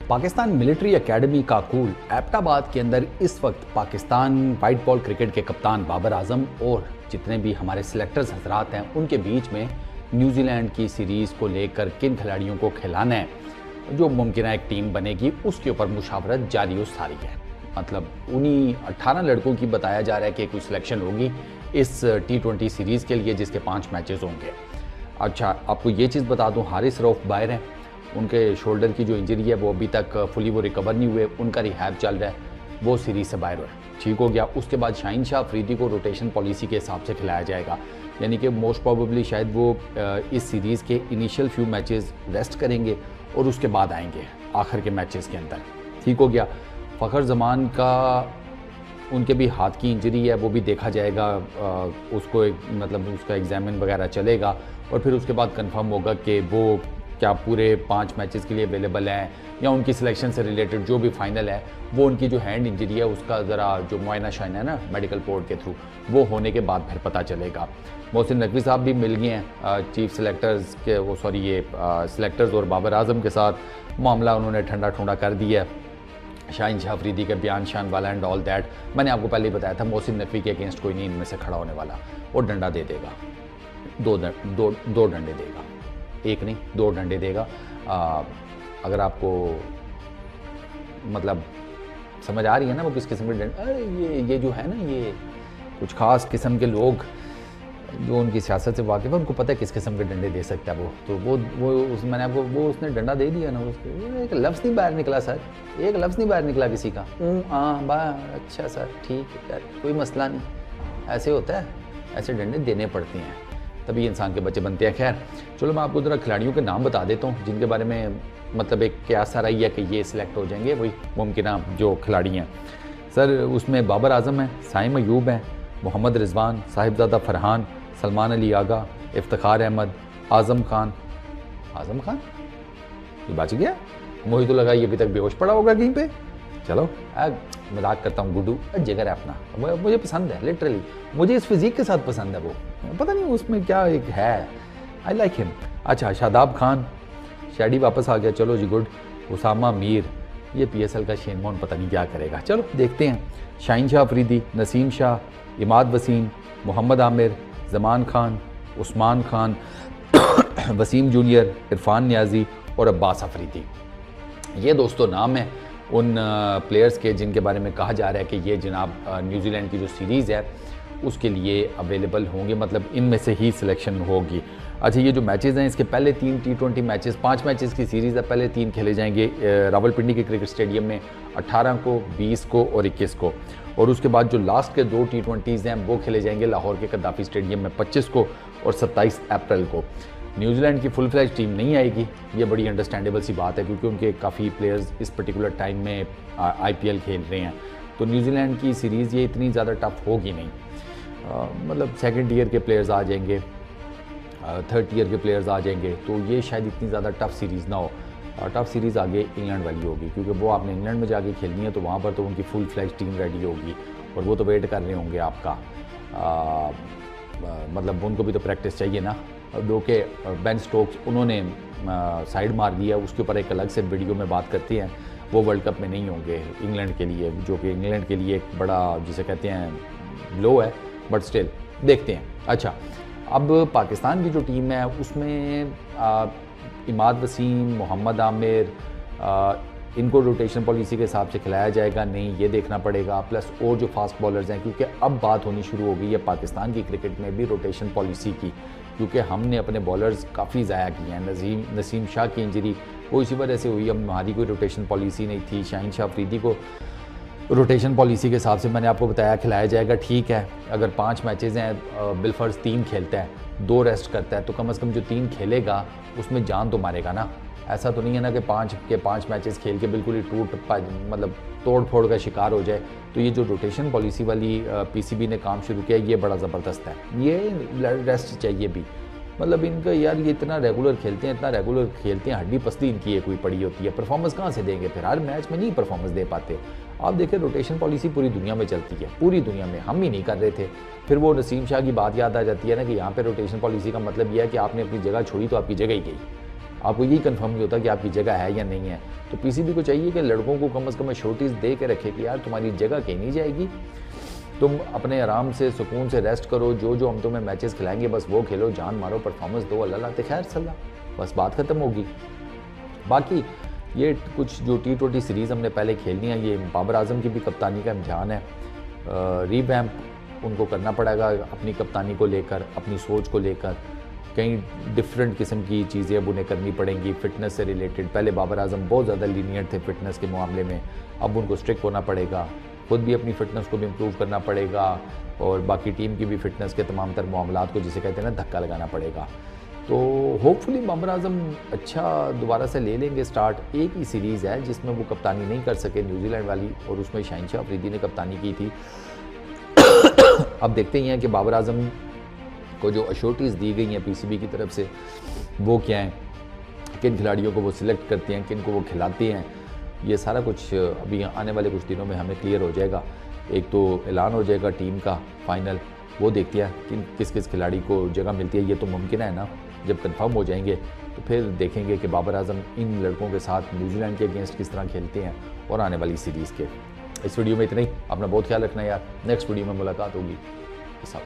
Pakistan military academy Kakul Abbottabad के अंदर इस वक्त पाकिस्तान वाइट बॉल क्रिकेट के कप्तान बाबर आजम और जितने भी हमारे सिलेक्टर्स हजरात हैं उनके बीच में न्यूजीलैंड की सीरीज़ को लेकर किन खिलाड़ियों को खिलाना है, जो मुमकिन एक टीम बनेगी उसके ऊपर मुशावरत जारी और सारी है। मतलब उन्हीं 18 लड़कों की बताया जा रहा है कि कोई सिलेक्शन होगी इस T20 सीरीज़ के लिए जिसके 5 मैचेस होंगे। अच्छा, आपको ये चीज़ बता दूं, हारिस रऊफ बाहर हैं, उनके शोल्डर की जो इंजरी है वो अभी तक फुली वो रिकवर नहीं हुए, उनका रिहैब चल रहा है, वो सीरीज़ से बाहर हुआ, ठीक हो गया। उसके बाद शाहीन शाह अफरीदी को रोटेशन पॉलिसी के हिसाब से खिलाया जाएगा, यानी कि मोस्ट प्रोबेबली शायद वो इस सीरीज़ के इनिशियल फ्यू मैचेस रेस्ट करेंगे और उसके बाद आएंगे आखिर के मैचेस के अंदर, ठीक हो गया। फ़खर जमान का उनके भी हाथ की इंजरी है, वो भी देखा जाएगा, उसको मतलब उसका एग्जामिन वगैरह चलेगा और फिर उसके बाद कंफर्म होगा कि वो क्या पूरे 5 मैचेस के लिए अवेलेबल हैं या उनकी सिलेक्शन से रिलेटेड जो भी फाइनल है वो उनकी जो हैंड इंजरी है उसका ज़रा जो मुआयना शाइना है ना मेडिकल बोर्ड के थ्रू, वो होने के बाद फिर पता चलेगा। मोहसिन नकवी साहब भी मिल गए हैं चीफ सिलेक्टर्स के, वो सॉरी ये सिलेक्टर्स और बाबर आजम के साथ मामला उन्होंने ठंडा ठंडा कर दिया है। शाहीन शाह अफरीदी के बयान शान वाला एंड ऑल दैट, मैंने आपको पहले ही बताया था मोहसिन नकवी के अगेंस्ट कोई नहीं इनमें से खड़ा होने वाला और डंडा दे देगा, दो डंडे देगा, एक नहीं 2 डंडे देगा। अगर आपको मतलब समझ आ रही है ना वो किस किस्म के डंडे, ये जो है ना, ये कुछ ख़ास किस्म के लोग जो उनकी सियासत से वाकिफ़ है उनको पता है किस किस्म के डंडे दे सकता है वो, तो वो मैंने आपको वो उसने डंडा दे दिया ना, उसके एक लफ्ज़ नहीं बाहर निकला सर, एक लफ्ज़ नहीं बाहर निकला किसी का, बा अच्छा सर ठीक है कोई मसला नहीं, ऐसे होता है, ऐसे डंडे देने पड़ते हैं तभी इंसान के बच्चे बनते हैं। खैर चलो मैं आपको ज़रा खिलाड़ियों के नाम बता देता हूँ जिनके बारे में मतलब एक क्यास आ रही है कि ये सिलेक्ट हो जाएंगे, वही मुमकिन जो खिलाड़ी हैं सर। उसमें बाबर आजम है, साइम अयूब है, मोहम्मद रिजवान, साहिबजादा फरहान, सलमान अली आगा, इफ्तिखार अहमद, आज़म खान ये बच गया, मुझे तो लगा ये अभी तक बेहोश पड़ा होगा कहीं पे। चलो मजाक करता हूँ, गुड्डू जिगर है अपना, मुझे पसंद है, लिटरली मुझे इस फिजिक के साथ पसंद है, वो पता नहीं उसमें क्या एक है, आई लाइक हिम। अच्छा, शादाब खान, शैडी वापस आ गया, चलो जी गुड। उसामा मीर, ये PSL का शेनमोन पता नहीं क्या करेगा, चलो देखते हैं। शाहीन शाह अफरीदी, नसीम शाह, इमाद वसीम, मोहम्मद आमिर, जमान खान, उस्मान खान, वसीम जूनियर, इरफान न्याजी और अब्बास अफरीदी, ये दोस्तों नाम हैं उन प्लेयर्स के जिनके बारे में कहा जा रहा है कि ये जनाब न्यूजीलैंड की जो सीरीज़ है उसके लिए अवेलेबल होंगे, मतलब इनमें से ही सिलेक्शन होगी। अच्छा, ये जो मैचेस हैं इसके पहले 3 T20 मैचेस, 5 मैचेस की सीरीज़ है, पहले 3 खेले जाएंगे रावलपिंडी के क्रिकेट स्टेडियम में 18 को, 20 को और 21 को, और उसके बाद जो लास्ट के 2 T20s हैं वो खेले जाएंगे लाहौर के कद्दाफी स्टेडियम में 25 को और 27 अप्रैल को। न्यूजीलैंड की फुल फ्लैज टीम नहीं आएगी, ये बड़ी अंडरस्टैंडेबल सी बात है क्योंकि उनके काफ़ी प्लेयर्स इस पर्टिकुलर टाइम में IPL खेल रहे हैं, तो न्यूजीलैंड की सीरीज़ ये इतनी ज़्यादा टफ होगी नहीं, मतलब 2nd ईयर के प्लेयर्स आ जाएंगे, 3rd ईयर के प्लेयर्स आ जाएंगे, तो ये शायद इतनी ज़्यादा टफ सीरीज़ ना हो। टफ सीरीज़ आगे इंग्लैंड वाली होगी क्योंकि वो आपने इंग्लैंड में जाके खेलनी है, तो वहाँ पर तो उनकी फुल फ्लैज टीम रेडी होगी और वो तो वेट कर रहे होंगे आपका, मतलब उनको भी तो प्रैक्टिस चाहिए ना। दो के बेन स्टोक्स उन्होंने साइड मार दिया, उसके ऊपर एक अलग से वीडियो में बात करते हैं, वो वर्ल्ड कप में नहीं होंगे इंग्लैंड के लिए, जो कि इंग्लैंड के लिए एक बड़ा जिसे कहते हैं लो है, बट स्टिल देखते हैं। अच्छा, अब पाकिस्तान की जो टीम है उसमें इमाद वसीम, मोहम्मद आमिर, इनको रोटेशन पॉलिसी के हिसाब से खिलाया जाएगा नहीं, ये देखना पड़ेगा, प्लस और जो फास्ट बॉलर्स हैं, क्योंकि अब बात होनी शुरू हो गई है पाकिस्तान की क्रिकेट में भी रोटेशन पॉलिसी की, क्योंकि हमने अपने बॉलर्स काफ़ी ज़ाया किए हैं। नसीम शाह की इंजरी वो इसी वजह से हुई, अब हमारी कोई रोटेशन पॉलिसी नहीं थी। शाहीन शाह अफरीदी को रोटेशन पॉलिसी के हिसाब से मैंने आपको बताया खिलाया जाएगा, ठीक है। अगर 5 मैचेज़ हैं, बिलफर्ज 3 खेलता है, 2 रेस्ट करता है, तो कम से कम जो 3 खेलेगा उसमें जान तो मारेगा ना। ऐसा तो नहीं है ना कि 5 मैचेस खेल के बिल्कुल ही मतलब तोड़ फोड़ का शिकार हो जाए। तो ये जो रोटेशन पॉलिसी वाली PCB ने काम शुरू किया, ये बड़ा ज़बरदस्त है, ये रेस्ट चाहिए भी, मतलब इनका यार ये इतना रेगुलर खेलते हैं, हड्डी पसली इनकी ये कोई पड़ी होती है, परफॉर्मेंस कहाँ से देंगे फिर, हर मैच में नहीं परफॉर्मेंस दे पाते। आप देखें रोटेशन पॉलिसी पूरी दुनिया में चलती है, पूरी दुनिया में, हम ही नहीं कर रहे थे। फिर वो नसीम शाह की बात याद आ जाती है ना कि यहाँ पे रोटेशन पॉलिसी का मतलब यह है कि आपने अपनी जगह छोड़ी तो आपकी जगह ही गई, आपको यही कंफर्म नहीं होता कि आपकी जगह है या नहीं है। तो पीसीबी को चाहिए कि लड़कों को कम से कम शोटीज दे के रखे कि यार तुम्हारी जगह कहीं नहीं जाएगी, तुम अपने आराम से सुकून से रेस्ट करो, जो जो हम तुम्हें मैचेस खिलाएंगे बस वो खेलो, जान मारो, परफॉर्मेंस दो, अल्लाह लाते खैर सल्ला, बस बात खत्म होगी। बाकी ये कुछ जो T20 सीरीज़ हमने पहले खेलनी है, ये बाबर आजम की भी कप्तानी का इम्तिहान है। रीवैम्प उनको करना पड़ेगा अपनी कप्तानी को लेकर, अपनी सोच को लेकर, कई डिफरेंट किस्म की चीज़ें अब उन्हें करनी पड़ेंगी फ़िटनेस से रिलेटेड। पहले बाबर आजम बहुत ज़्यादा लीनियंट थे फ़िटनेस के मामले में, अब उनको स्ट्रिक्ट होना पड़ेगा, खुद भी अपनी फ़िटनेस को भी इम्प्रूव करना पड़ेगा और बाकी टीम की भी फ़िटनेस के तमाम तर मामलात को, जिसे कहते हैं ना, धक्का लगाना पड़ेगा। तो होपफुली बाबर आजम अच्छा दोबारा से ले लेंगे स्टार्ट। एक ही सीरीज़ है जिसमें वो कप्तानी नहीं कर सके, न्यूजीलैंड वाली, और उसमें शाहिनशाह अफरीदी ने कप्तानी की थी। अब देखते ही हैं कि बाबर आजम को जो अश्योरिटीज़ दी गई हैं पीसीबी की तरफ से वो क्या हैं, किन खिलाड़ियों को वो सिलेक्ट करते हैं, किन को वो खिलाते हैं, ये सारा कुछ अभी आने वाले कुछ दिनों में हमें क्लियर हो जाएगा। एक तो ऐलान हो जाएगा टीम का फाइनल, वो देखते हैं कि किस किस खिलाड़ी को जगह मिलती है। ये तो मुमकिन है ना, जब कंफर्म हो जाएंगे तो फिर देखेंगे कि बाबर आजम इन लड़कों के साथ न्यूजीलैंड के अगेंस्ट किस तरह खेलते हैं और आने वाली सीरीज़ के। इस वीडियो में इतना ही। अपना बहुत ख्याल रखना यार, नेक्स्ट वीडियो में मुलाकात होगी।